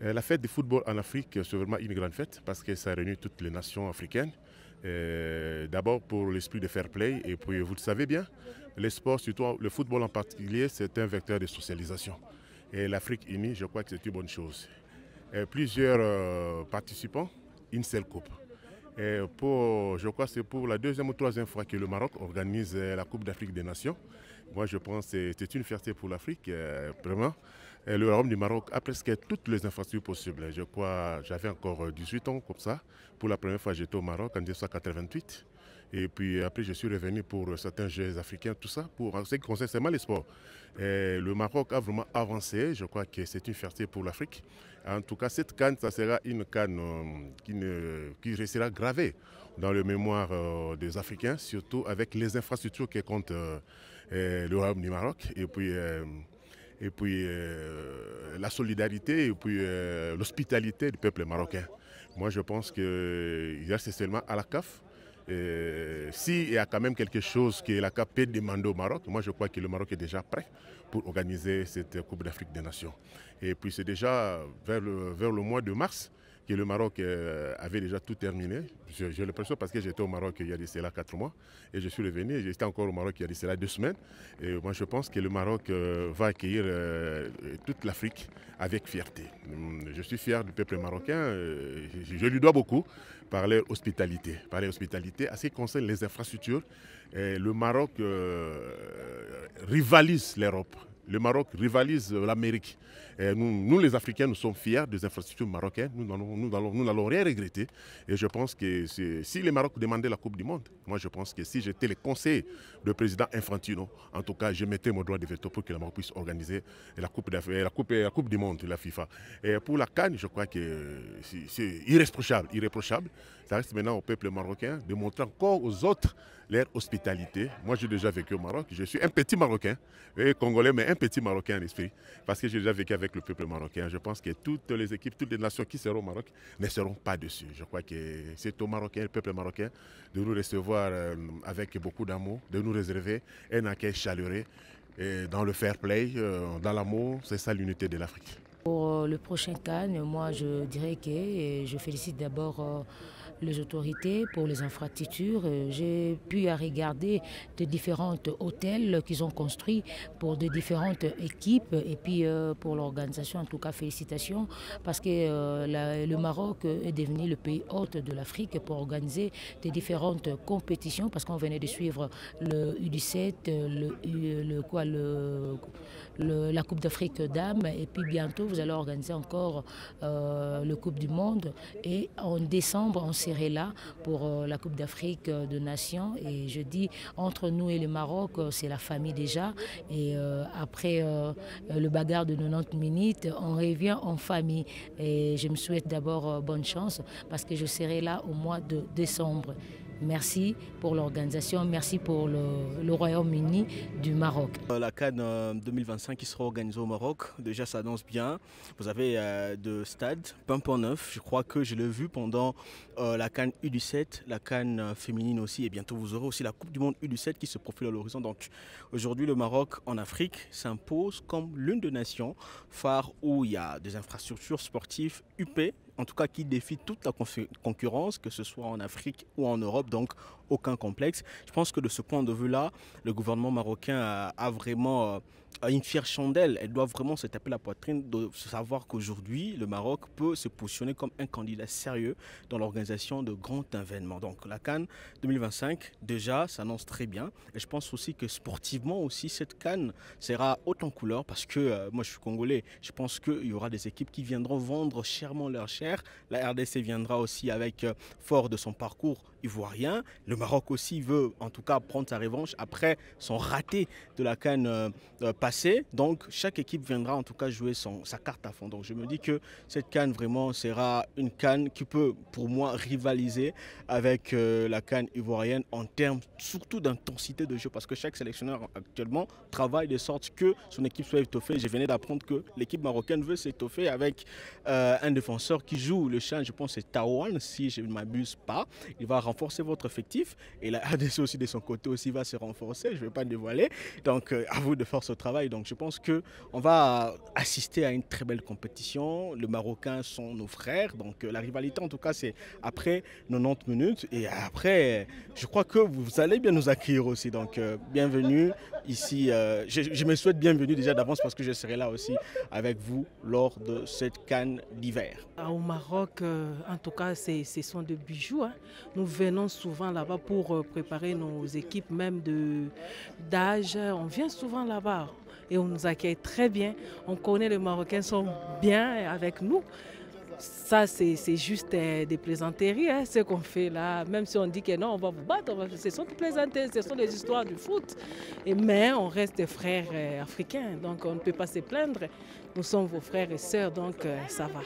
La fête du football en Afrique, c'est vraiment une grande fête parce que ça réunit toutes les nations africaines. D'abord pour l'esprit de fair play et puis vous le savez bien, les sports, surtout le football en particulier, c'est un vecteur de socialisation. Et l'Afrique unie, je crois que c'est une bonne chose. Plusieurs participants, une seule coupe. Je crois que c'est pour la deuxième ou troisième fois que le Maroc organise la Coupe d'Afrique des Nations. Moi, je pense que c'est une fierté pour l'Afrique, vraiment. Le Royaume du Maroc a presque toutes les infrastructures possibles. Je crois j'avais encore 18 ans comme ça. Pour la première fois, j'étais au Maroc en 1988. Et puis après, je suis revenu pour certains Jeux africains, tout ça, pour ce qui concerne seulement les sports. Le Maroc a vraiment avancé. Je crois que c'est une fierté pour l'Afrique. En tout cas, cette canne, ça sera une canne qui restera gravée dans le mémoire des Africains, surtout avec les infrastructures que compte le Royaume du Maroc. Et puis la solidarité et puis l'hospitalité du peuple marocain. Moi, je pense qu'il reste seulement à la CAF. S'il y a quand même quelque chose que la CAF peut demander au Maroc, moi je crois que le Maroc est déjà prêt pour organiser cette Coupe d'Afrique des Nations. Et puis c'est déjà vers le mois de mars que le Maroc avait déjà tout terminé. J'ai l'impression parce que j'étais au Maroc il y a de cela 4 mois et je suis revenu et j'étais encore au Maroc il y a de cela 2 semaines. Et moi je pense que le Maroc va accueillir toute l'Afrique avec fierté. Je suis fier du peuple marocain, je lui dois beaucoup par leur hospitalité. Par leur hospitalité. À ce qui concerne les infrastructures, le Maroc rivalise l'Europe. Le Maroc rivalise l'Amérique. Nous, les Africains, nous sommes fiers des infrastructures marocaines. Nous n'allons rien regretter. Et je pense que si le Maroc demandait la Coupe du Monde, moi je pense que si j'étais le conseiller du président Infantino, en tout cas, je mettais mon droit de veto pour que le Maroc puisse organiser la Coupe du Monde, la FIFA. Et pour la CAN, je crois que c'est irréprochable. Ça reste maintenant au peuple marocain de montrer encore aux autres leur hospitalité. Moi, j'ai déjà vécu au Maroc. Je suis un petit Marocain, Congolais, mais un petit Marocain en esprit, parce que j'ai déjà vécu avec le peuple marocain. Je pense que toutes les équipes, toutes les nations qui seront au Maroc ne seront pas dessus. Je crois que c'est au Marocain, le peuple marocain, de nous recevoir avec beaucoup d'amour, de nous réserver un accueil chaleureux dans le fair play, dans l'amour. C'est ça l'unité de l'Afrique. Pour le prochain Cannes, moi je dirais que je félicite d'abord les autorités pour les infrastructures. J'ai pu regarder de différents hôtels qu'ils ont construits pour de différentes équipes et puis pour l'organisation, en tout cas félicitations parce que le Maroc est devenu le pays hôte de l'Afrique pour organiser des différentes compétitions parce qu'on venait de suivre le U17, la Coupe d'Afrique dames et puis bientôt vous allez organiser encore le Coupe du Monde et en décembre on serait là pour la Coupe d'Afrique de Nations et je dis entre nous et le Maroc c'est la famille déjà et après le bagarre de 90 minutes on revient en famille et je me souhaite d'abord bonne chance parce que je serai là au mois de décembre. Merci pour l'organisation, merci pour le Royaume-Uni du Maroc. La CAN 2025 qui sera organisée au Maroc, déjà ça annonce bien. Vous avez deux stades, Pimpon Neuf, je crois que je l'ai vu pendant la CAN U17, la CAN féminine aussi, et bientôt vous aurez aussi la Coupe du Monde U17 qui se profile à l'horizon. Donc aujourd'hui le Maroc en Afrique s'impose comme l'une des nations phares où il y a des infrastructures sportives UP, en tout cas qui défie toute la concurrence, que ce soit en Afrique ou en Europe, donc aucun complexe. Je pense que de ce point de vue-là, le gouvernement marocain a vraiment une fière chandelle. Elle doit vraiment se taper la poitrine de savoir qu'aujourd'hui, le Maroc peut se positionner comme un candidat sérieux dans l'organisation de grands événements. Donc la CAN 2025, déjà, s'annonce très bien. Et je pense aussi que sportivement aussi, cette CAN sera haute en couleur parce que moi, je suis congolais. Je pense qu'il y aura des équipes qui viendront vendre chèrement leur chair. La RDC viendra aussi avec fort de son parcours ivoirien. Le Maroc aussi veut en tout cas prendre sa revanche après son raté de la CAN passée. Donc chaque équipe viendra en tout cas jouer sa carte à fond. Donc je me dis que cette CAN vraiment sera une CAN qui peut pour moi rivaliser avec la CAN ivoirienne en termes surtout d'intensité de jeu parce que chaque sélectionneur actuellement travaille de sorte que son équipe soit étoffée. Je venais d'apprendre que l'équipe marocaine veut s'étoffer avec un défenseur qui joue le champ, je pense que c'est Taouane si je ne m'abuse pas. Il va renforcer votre effectif. Et la RDC aussi de son côté aussi va se renforcer, je ne vais pas dévoiler. Donc à vous de faire ce travail. Donc je pense qu'on va assister à une très belle compétition. Les Marocains sont nos frères. Donc la rivalité en tout cas c'est après 90 minutes. Et après, je crois que vous allez bien nous accueillir aussi. Donc bienvenue ici. Je me souhaite bienvenue déjà d'avance parce que je serai là aussi avec vous lors de cette CAN d'hiver. Au Maroc, en tout cas, ce sont des bijoux. Hein. Nous venons souvent là-bas pour préparer nos équipes, même d'âge. On vient souvent là-bas et on nous accueille très bien. On connaît les Marocains sont bien avec nous. Ça, c'est juste des plaisanteries, hein, ce qu'on fait là. Même si on dit que non, on va vous battre, ce sont des plaisanteries, ce sont des histoires du foot. Mais on reste des frères africains, donc on ne peut pas se plaindre. Nous sommes vos frères et sœurs, donc ça va.